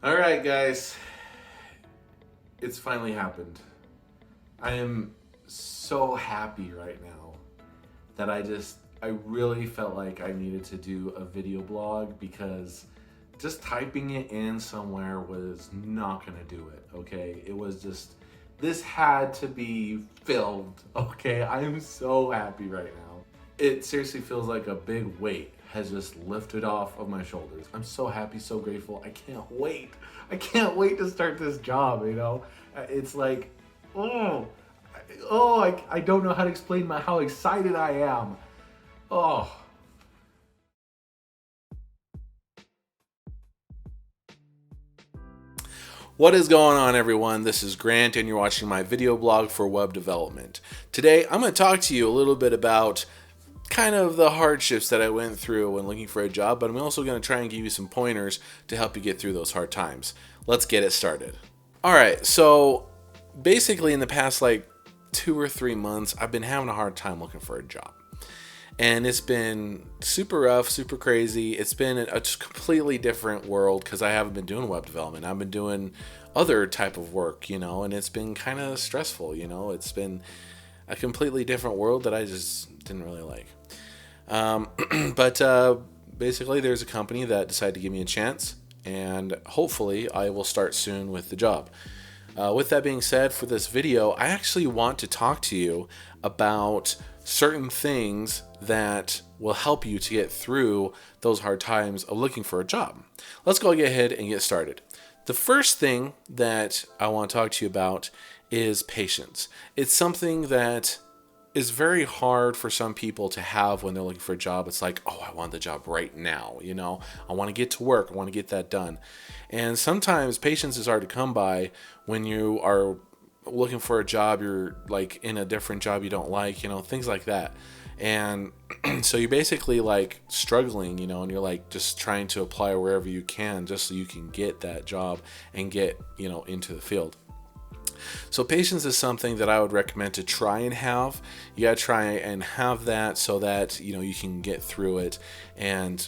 All right, guys, it's finally happened. I am so happy right now that I really felt like I needed to do a video blog because just typing it in somewhere was not gonna do it, okay? It was just, this had to be filmed, okay? I am so happy right now. It seriously feels like a big weight has just lifted off of my shoulders. I'm so happy, so grateful. I can't wait. I can't wait to start this job, you know? It's like, oh, I don't know how to explain how excited I am. Oh. What is going on, everyone? This is Grant, and you're watching my video blog for web development. Today, I'm going to talk to you a little bit about kind of the hardships that I went through when looking for a job, but I'm also going to try and give you some pointers to help you get through those hard times. Let's get it started. All right, so basically in the past like 2 or 3 months, I've been having a hard time looking for a job. And it's been super rough, super crazy. It's been a completely different world because I haven't been doing web development. I've been doing other type of work, and it's been kind of stressful, It's been a completely different world that I just didn't really like. But basically, there's a company that decided to give me a chance, and hopefully I will start soon with the job. With that being said, for this video, I actually want to talk to you about certain things that will help you to get through those hard times of looking for a job. Let's go ahead and get started. The first thing that I want to talk to you about is patience. It's something that is very hard for some people to have when they're looking for a job. It's like, oh, I want the job right now. I want to get to work. I want to get that done. And sometimes patience is hard to come by when you are looking for a job. You're like in a different job you don't like, things like that. And so you're basically like struggling, and you're like just trying to apply wherever you can just so you can get that job and get, into the field. So patience is something that I would recommend to try and have. You gotta try and have that so that you can get through it and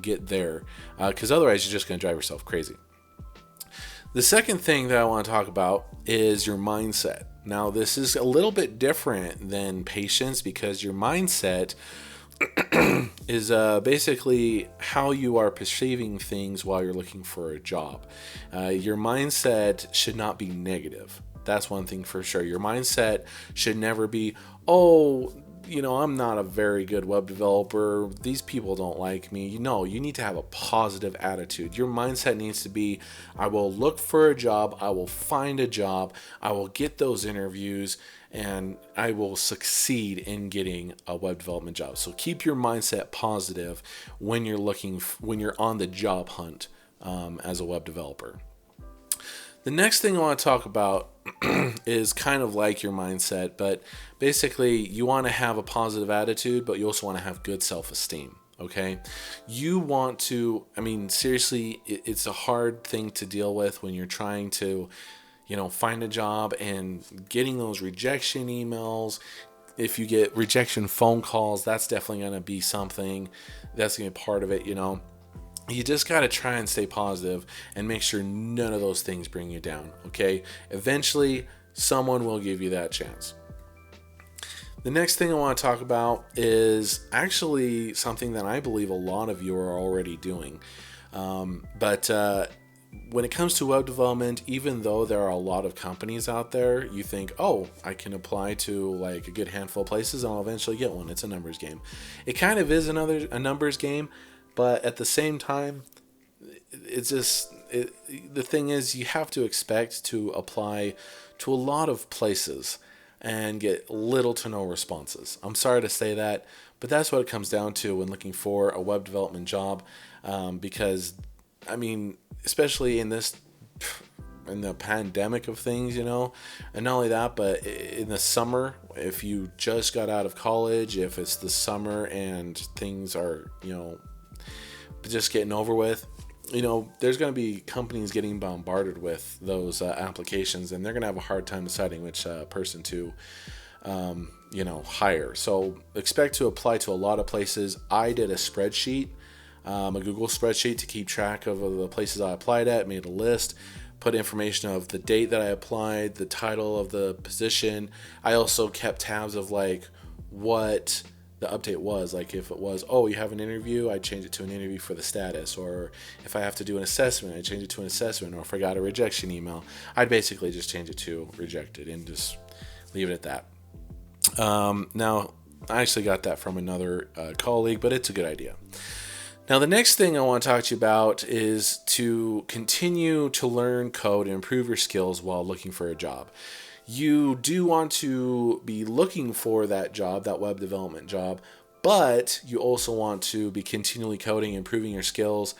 get there, because otherwise you're just gonna drive yourself crazy. The second thing that I want to talk about is your mindset. Now, this is a little bit different than patience because your mindset is basically how you are perceiving things while you're looking for a job. Your mindset should not be negative. That's one thing for sure. Your mindset should never be, oh, I'm not a very good web developer. These people don't like me. No, you need to have a positive attitude. Your mindset needs to be, I will look for a job. I will find a job. I will get those interviews and I will succeed in getting a web development job. So keep your mindset positive when you're when you're on the job hunt as a web developer. The next thing I want to talk about is kind of like your mindset, but basically you want to have a positive attitude, but you also want to have good self-esteem. Okay, you want to, seriously, it's a hard thing to deal with when you're trying to, find a job and getting those rejection emails. If you get rejection phone calls, that's definitely going to be something that's going to be part of it, You just got to try and stay positive and make sure none of those things bring you down, okay? Eventually, someone will give you that chance. The next thing I want to talk about is actually something that I believe a lot of you are already doing. But when it comes to web development, even though there are a lot of companies out there, you think, oh, I can apply to like a good handful of places and I'll eventually get one. It's a numbers game. It kind of is a numbers game. But at the same time, the thing is, you have to expect to apply to a lot of places and get little to no responses. I'm sorry to say that, but that's what it comes down to when looking for a web development job. Because, especially in the pandemic of things, and not only that, but in the summer, if you just got out of college, if it's the summer and things are, just getting over with, there's going to be companies getting bombarded with those applications, and they're going to have a hard time deciding which person to hire. So expect to apply to a lot of places. I did a spreadsheet a Google spreadsheet to keep track of the places I applied at, made a list, put information of the date that I applied, the title of the position. I also kept tabs of like what the update was. Like if it was, oh, you have an interview, I change it to an interview for the status. Or if I have to do an assessment, I change it to an assessment. Or if I got a rejection email, I'd basically just change it to rejected and just leave it at that. Now, I actually got that from another colleague, but it's a good idea. Now, the next thing I want to talk to you about is to continue to learn code and improve your skills while looking for a job. You do want to be looking for that job, that web development job, but you also want to be continually coding, improving your skills,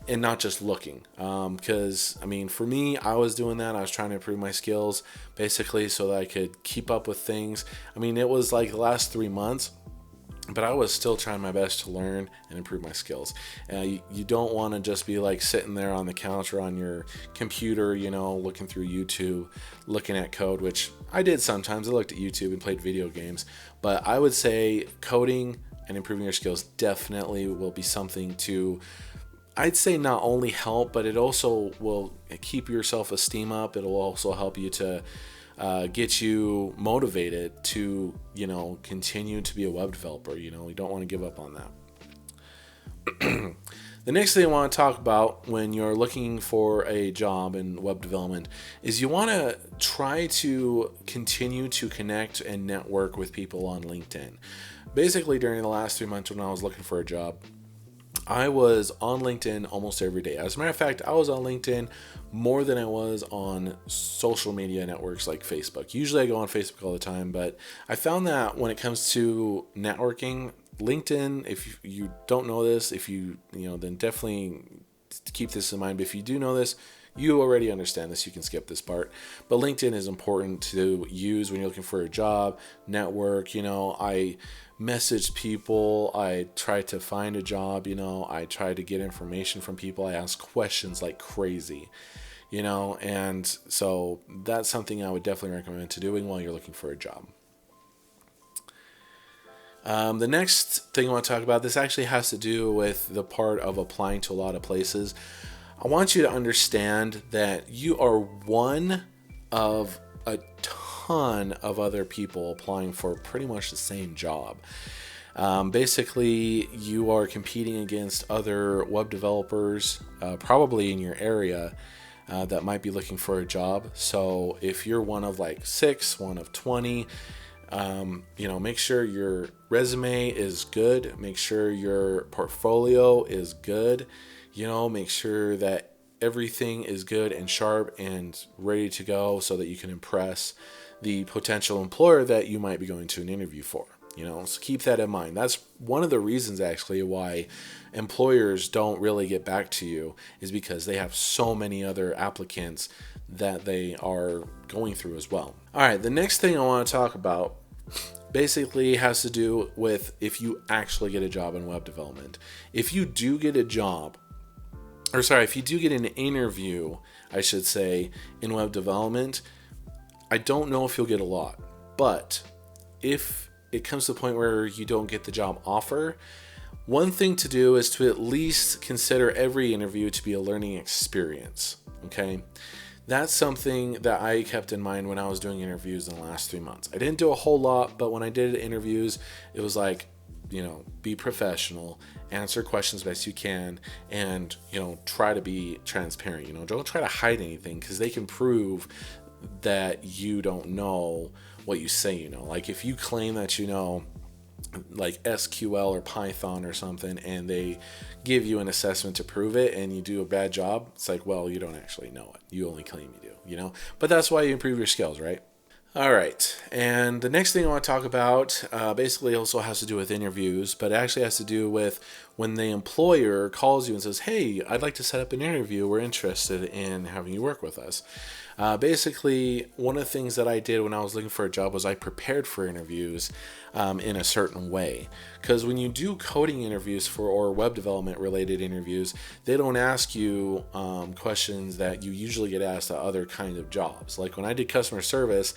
and not just looking. Because, I mean, for me, I was doing that. I was trying to improve my skills, basically, so that I could keep up with things. I mean, it was like the last 3 months, but I was still trying my best to learn and improve my skills. You don't want to just be like sitting there on the couch or on your computer, looking through YouTube, looking at code, which I did sometimes. I looked at YouTube and played video games. But I would say coding and improving your skills definitely will be something to, I'd say, not only help, but it also will keep your self-esteem up. It'll also help you to get you motivated to, continue to be a web developer. You don't want to give up on that. The next thing I want to talk about when you're looking for a job in web development is you want to try to continue to connect and network with people on LinkedIn. Basically, during the last 3 months when I was looking for a job, I was on LinkedIn almost every day. As a matter of fact, I was on LinkedIn more than I was on social media networks like Facebook. Usually I go on Facebook all the time, but I found that when it comes to networking, LinkedIn, if you don't know this, then definitely keep this in mind. But if you do know this, you already understand this. You can skip this part. But LinkedIn is important to use when you're looking for a job, network. I messaged people. I tried to find a job. I tried to get information from people. I asked questions like crazy. And so that's something I would definitely recommend to doing while you're looking for a job. The next thing I want to talk about, this actually has to do with the part of applying to a lot of places. I want you to understand that you are one of a ton of other people applying for pretty much the same job. Basically, you are competing against other web developers, probably in your area, that might be looking for a job. So if you're one of like 6, one of 20, make sure your resume is good. Make sure your portfolio is good. Make sure that everything is good and sharp and ready to go so that you can impress the potential employer that you might be going to an interview for. So keep that in mind. That's one of the reasons actually why employers don't really get back to you, is because they have so many other applicants that they are going through as well. All right, the next thing I want to talk about basically has to do with if you actually get a job in web development. If you do get a job, if you do get an interview, I should say, in web development, I don't know if you'll get a lot, but if it comes to the point where you don't get the job offer, one thing to do is to at least consider every interview to be a learning experience, okay? That's something that I kept in mind when I was doing interviews in the last 3 months. I didn't do a whole lot, but when I did interviews, it was like, be professional, answer questions best you can, and, try to be transparent. Don't try to hide anything, because they can prove that you don't know what you say you know. Like if you claim that you know like SQL or Python or something, and they give you an assessment to prove it and you do a bad job, it's like, well, you don't actually know it. You only claim you do, But that's why you improve your skills, right? All right, and the next thing I want to talk about basically also has to do with interviews, but it actually has to do with when the employer calls you and says, hey, I'd like to set up an interview. We're interested in having you work with us. Basically, one of the things that I did when I was looking for a job was I prepared for interviews in a certain way. Because when you do coding interviews or web development related interviews, they don't ask you questions that you usually get asked at other kind of jobs. Like when I did customer service,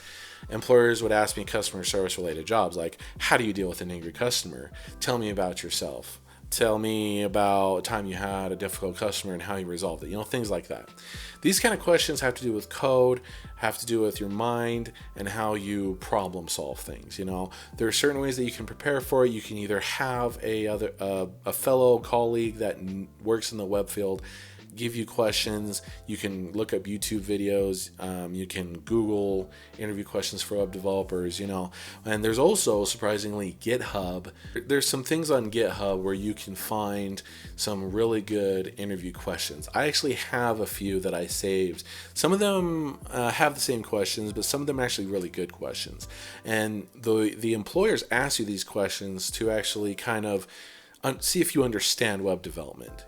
employers would ask me customer service related jobs like, how do you deal with an angry customer? Tell me about yourself. Tell me about a time you had a difficult customer and how you resolved it, things like that. These kind of questions have to do with code, have to do with your mind and how you problem solve things. There are certain ways that you can prepare for it. You can either have a fellow colleague that works in the web field give you questions. You can look up YouTube videos. You can Google interview questions for web developers, and there's also, surprisingly, GitHub. There's some things on GitHub where you can find some really good interview questions. I actually have a few that I saved. Some of them have the same questions, but some of them are actually really good questions. And the employers ask you these questions to actually kind of see if you understand web development,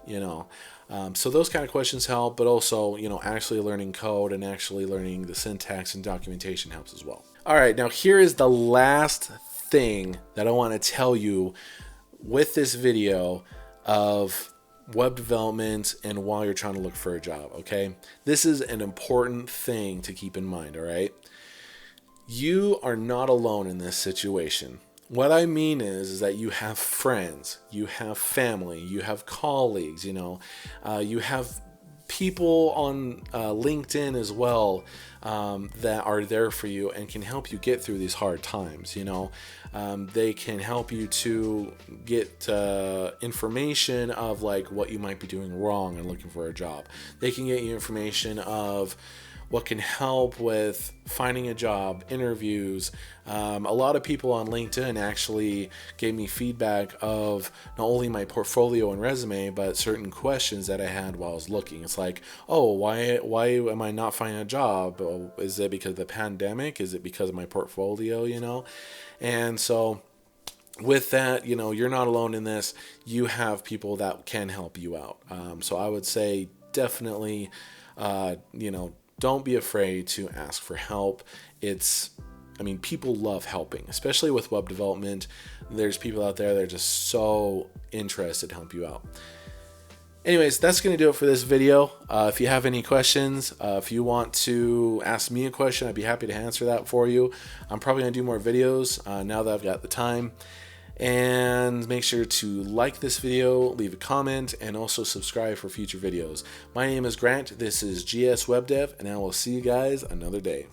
so those kind of questions help, but also, actually learning code and actually learning the syntax and documentation helps as well. All right, now here is the last thing that I want to tell you with this video of web development and while you're trying to look for a job, okay? This is an important thing to keep in mind, all right? You are not alone in this situation. What I mean is that you have friends, you have family, you have colleagues, you have people on LinkedIn as well that are there for you and can help you get through these hard times. They can help you to get information of like what you might be doing wrong and looking for a job. They can get you information of what can help with finding a job, interviews. A lot of people on LinkedIn actually gave me feedback of not only my portfolio and resume, but certain questions that I had while I was looking. It's like, oh, why am I not finding a job? Is it because of the pandemic? Is it because of my portfolio, And so with that, you're not alone in this. You have people that can help you out. So I would say definitely, don't be afraid to ask for help. People love helping, especially with web development. There's people out there that are just so interested to help you out. Anyways, that's going to do it for this video. If you have any questions, if you want to ask me a question, I'd be happy to answer that for you. I'm probably going to do more videos now that I've got the time. And make sure to like this video, leave a comment, and also subscribe for future videos. My name is Grant. This is GS Web Dev, and I will see you guys another day.